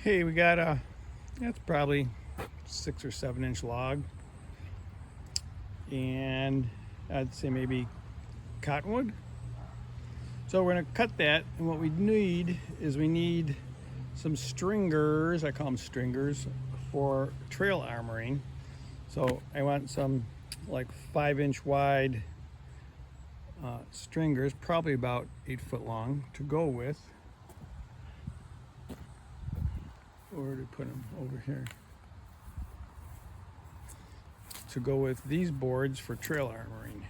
Okay, we got that's probably 6 or 7 inch log, and I'd say maybe cottonwood. So we're gonna cut that, and what we need is some stringers. I call them stringers for trail armoring. So I want some like 5-inch wide stringers, probably about 8 foot long, to go with. Where to put them? Over here. To go with these boards for trail armoring.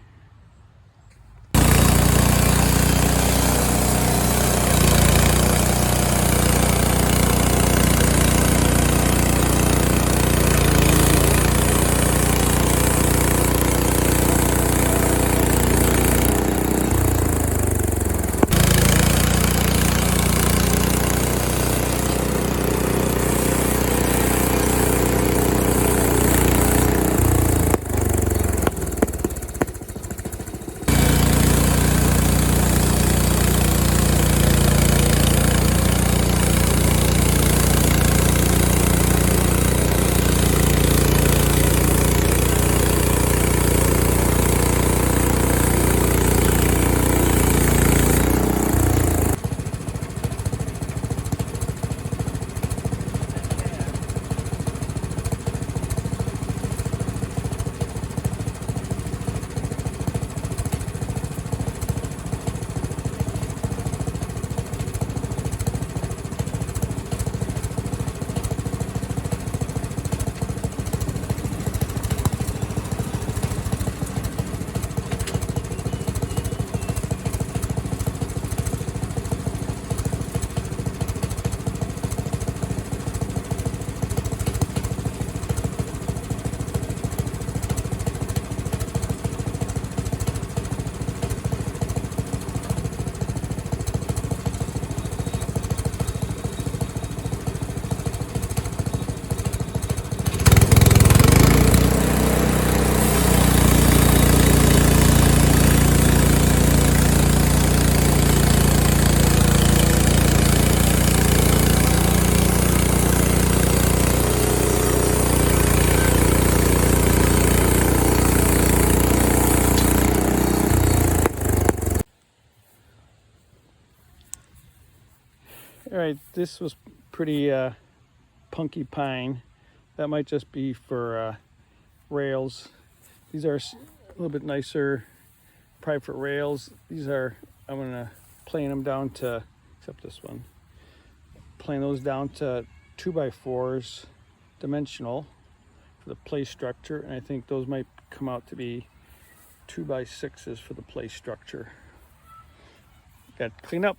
All right, this was pretty punky pine. That might just be for rails. These are a little bit nicer, probably for rails. These are, I'm gonna plane them down to, except this one, plane those down to 2x4s dimensional for the play structure, and I think those might come out to be 2x6s for the play structure. Got to clean up.